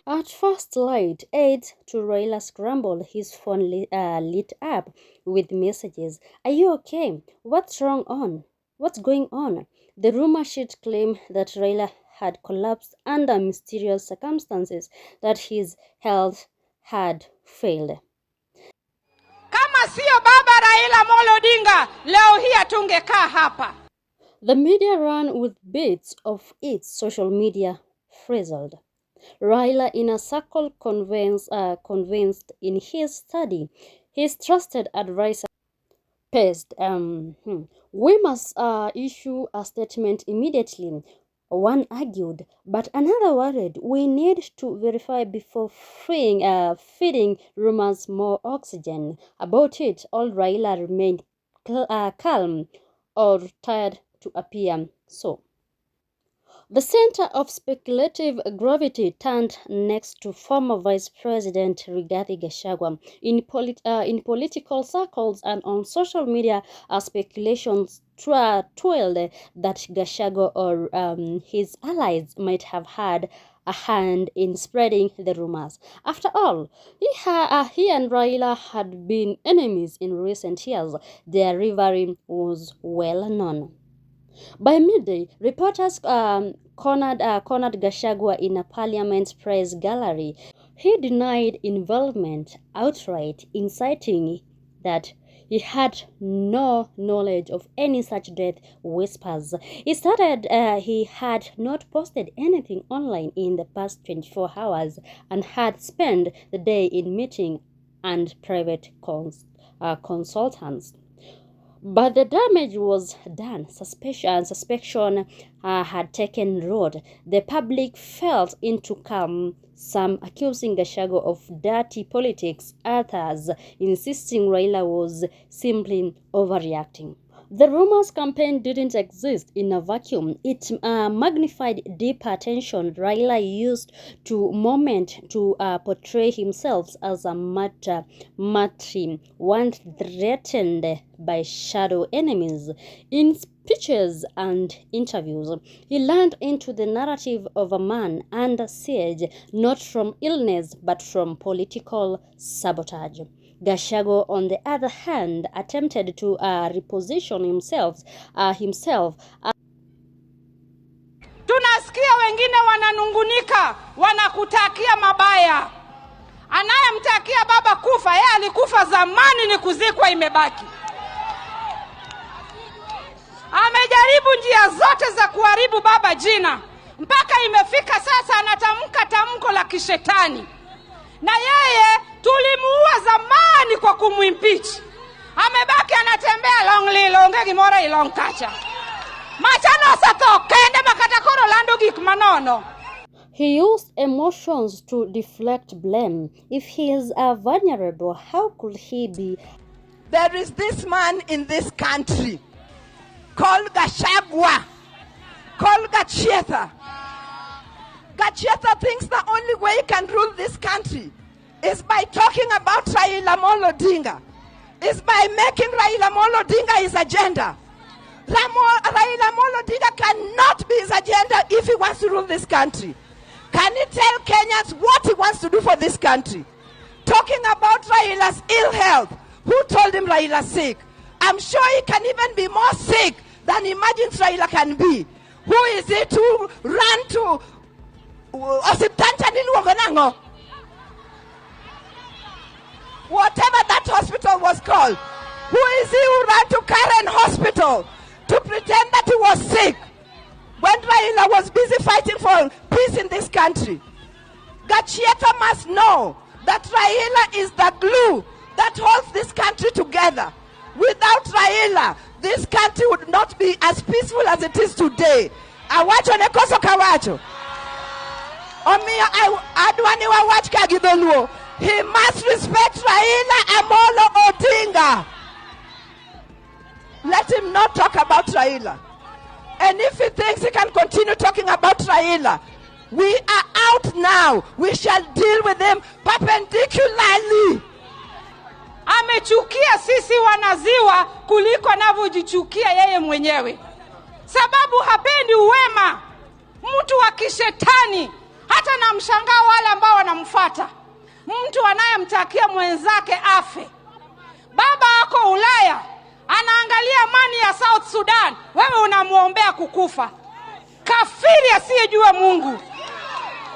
At first light, aides to Raila'S scrambled. His phone lit up with messages. Are you okay? What's going on? The rumor sheet claimed that Raila had collapsed under mysterious circumstances, that his health had failed. Kama sio baba Raila Amolo Odinga, leo hii hatungekaa hapa. The media ran with bits of its social media frizzled. Raila inner circle convinced in his study. His trusted advisor paced, we must issue a statement immediately. One argued, but another worried, we need to verify before feeding rumors more oxygen. About it, all Raila remained calm or tired to appear so. The center of speculative gravity turned next to former Vice President Rigathi Gachagua. In political circles and on social media, speculations twirled that Gachagua or his allies might have had a hand in spreading the rumors. After all, he and Raila had been enemies in recent years. Their rivalry was well known. By midday, reporters cornered Gachagua in a parliament press gallery. He denied involvement outright, inciting that he had no knowledge of any such death whispers. He stated he had not posted anything online in the past 24 hours and had spent the day in meeting and private consultants. But the damage was done. Suspicion had taken root. The public fell into calm, some accusing Gachagua of dirty politics, others insisting Raila was simply overreacting. The rumors campaign didn't exist in a vacuum. It magnified deeper tension Raila used to portray himself as a martyr, one threatened by shadow enemies. In speeches and interviews, he leaned into the narrative of a man under siege, not from illness but from political sabotage. Gachagua, on the other hand, attempted to reposition himself. Tunasikia wengine wananungunika, wanakutakia mabaya. Anayemtakia baba kufa, yeye alikufa zamani, ni kuzikwa imebaki. Amejaribu njia zote za kuharibu baba jina, mpaka imefika sasa anatamka tamko la kishetani. Na yeye tulimuua zamani kwa kumwimpeach. Amebaki anatembea longe gimora ilong kacha. Machano sato kende makatakoro lando gik manono. He used emotions to deflect blame. If he is vulnerable, how could he be? There is this man in this country called Gachagua, called Gachetha. Gachetha thinks the only way he can rule this country is by talking about Raila Amolo Odinga, is by making Raila Amolo Odinga his agenda. Raila Amolo Odinga cannot be his agenda if he wants to rule this country. Can he tell Kenyans what he wants to do for this country? Talking about Raila's ill health. Who told him Raila's sick? I'm sure he can even be more sick than he imagines Raila can be. Who is it to run to whatever that hospital was called? Who is he who ran to Karen Hospital to pretend that he was sick when Raila was busy fighting for peace in this country? Gachetha must know that Raila is the glue that holds this country together. Without Raila, this country would not be as peaceful as it is today. Awacho ne koso kawacho. Omiyo adwani wawach ka gidholuo. He must respect Raila Amolo Odinga. Let him not talk about Raila. And if he thinks he can continue talking about Raila, we are out now. We shall deal with him perpendicularly. Amechukia sisi wanaziwa kuliko anavyojichukia yeye mwenyewe. Sababu hapendi uwema. Mtu wa kishetani Hata na mshangaa wale ambao wanamfuata. Mtu anayemtakia mwenzake afe. Baba wako Ulaya anaangalia amani ya South Sudan, wewe unamuombea kukufa. Kafiri asiyejua Mungu.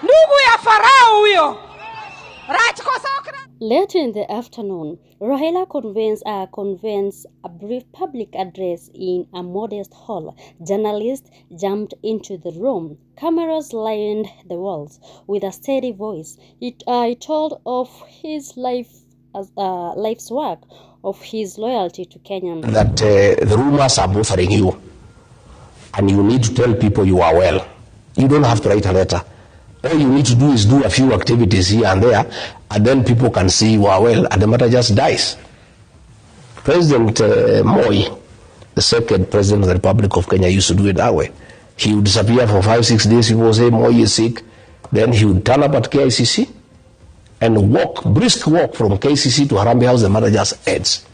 Ndugu ya Farao huyo. Right, later in the afternoon, Raila convenes a brief public address in a modest hall. Journalists jumped into the room. Cameras lined the walls. With a steady voice, he told of his life's work, of his loyalty to Kenya. That the rumors are bothering you, and you need to tell people you are well. You don't have to write a letter. All you need to do is do a few activities here and there, and then people can see you are well, and the matter just dies. President Moi, the second president of the Republic of Kenya, used to do it that way. He would disappear for 5-6 days. People would say Moi is sick. Then he would turn up at KICC and brisk walk from KCC to Harambee House. The matter just ends.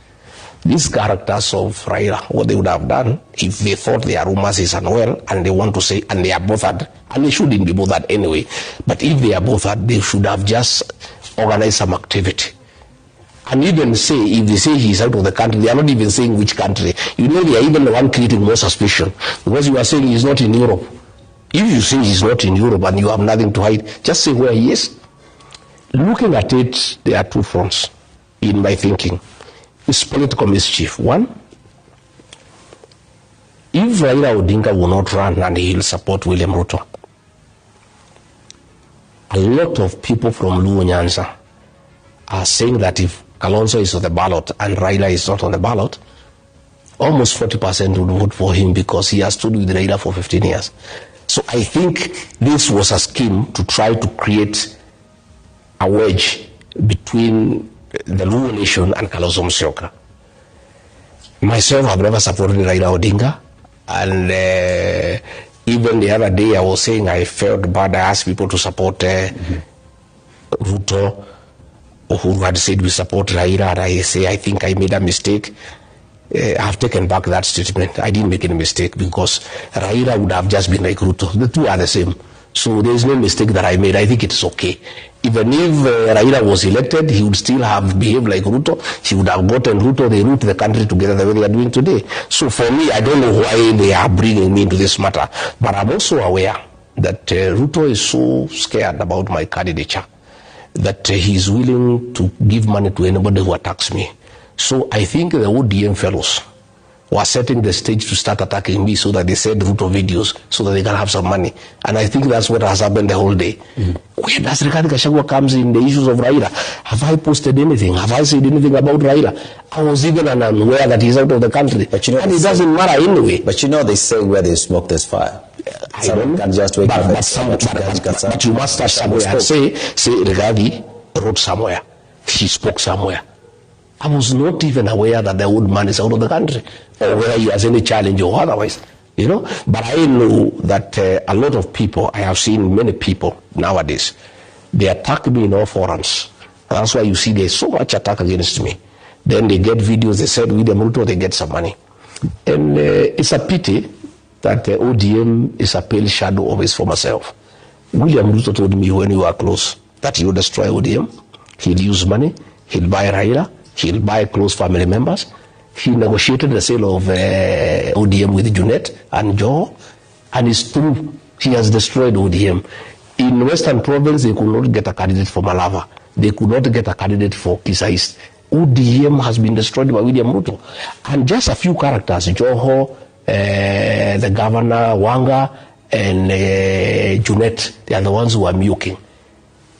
These characters of Raila, what they would have done if they thought their rumors is unwell and they want to say, and they are bothered, and they shouldn't be bothered anyway, but if they are bothered, they should have just organized some activity. And even say, if they say he's out of the country, they are not even saying which country. You know, they are even the one creating more suspicion, because you are saying he's not in Europe. If you say he's not in Europe and you have nothing to hide, just say where he is. Looking at it, there are two fronts in my thinking. It's political mischief. One, if Raila Odinga will not run and he'll support William Ruto, a lot of people from Luo Nyanza are saying that if Kalonzo is on the ballot and Raila is not on the ballot, almost 40% would vote for him because he has stood with Raila for 15 years. So I think this was a scheme to try to create a wedge between the Luo nation and Kalonzo Musyoka. Myself, I've never supported Raila Odinga, and even the other day I was saying I felt bad. I asked people to support Ruto, who had said we support Raila, and I say I think I made a mistake. I've taken back that statement. I didn't make any mistake, because Raila would have just been like Ruto. The two are the same. So there is no mistake that I made. I think it's okay. Even if Raila was elected, he would still have behaved like Ruto. He would have gotten Ruto. They root the country together the way they are doing today. So for me, I don't know why they are bringing me into this matter. But I'm also aware that Ruto is so scared about my candidature that he's willing to give money to anybody who attacks me. So I think the ODM fellows were setting the stage to start attacking me, so that they said Ruto videos so that they can have some money. And I think that's what has happened the whole day. Where does Rigathi Gachagua comes in the issues of Raila? Have I posted anything? Have I said anything about Raila? I was even unaware that he's out of the country. But you know, and it doesn't matter anyway. But you know, they say where there's smoke, there's fire. I don't can just wake up. But you must start somewhere and say Rigathi wrote somewhere. He spoke somewhere. I was not even aware that the old man is out of the country, or whether he has any challenge or otherwise, you know. But I know that a lot of people, I have seen many people nowadays, they attack me in all forums. That's why you see there's so much attack against me. Then they get videos, they said William Ruto, they get some money. And it's a pity that ODM is a pale shadow of his former self. William Ruto told me when we were close that he would destroy ODM, he'll use money, he'll buy Raila, he'll buy close family members. He negotiated the sale of ODM with Junet and Joe, and it's true, he has destroyed ODM. In Western Province, they could not get a candidate for Malava. They could not get a candidate for Kisa East. ODM has been destroyed by William Ruto. And just a few characters, Joho, the governor, Wanga, and Junet, they are the ones who are muking.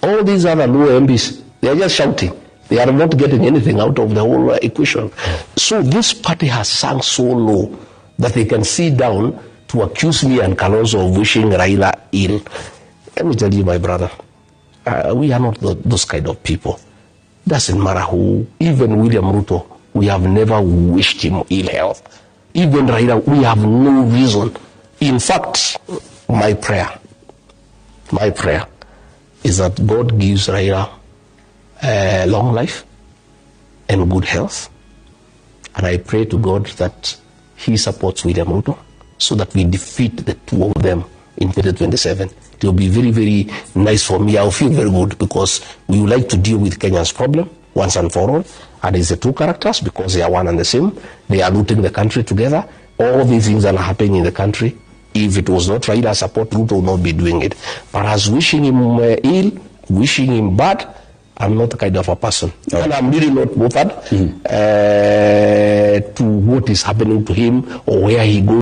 All these other low MPs, they are just shouting. They are not getting anything out of the whole equation. So this party has sunk so low that they can sit down to accuse me and Kalonzo of wishing Raila ill. Let me tell you, my brother, we are not those kind of people. Doesn't matter who, even William Ruto, we have never wished him ill health. Even Raila, we have no reason. In fact, my prayer is that God gives Raila long life and good health. And I pray to God that he supports William Ruto so that we defeat the two of them in 2027. It will be very, very nice for me. I'll feel very good because we would like to deal with Kenya's problem once and for all. And it's the two characters because they are one and the same. They are looting the country together. All these things that are happening in the country, if it was not Raila support, Ruto would not be doing it. But as wishing him ill, wishing him bad, I'm not the kind of a person. Okay. And I'm really not bothered to what is happening to him or where he goes.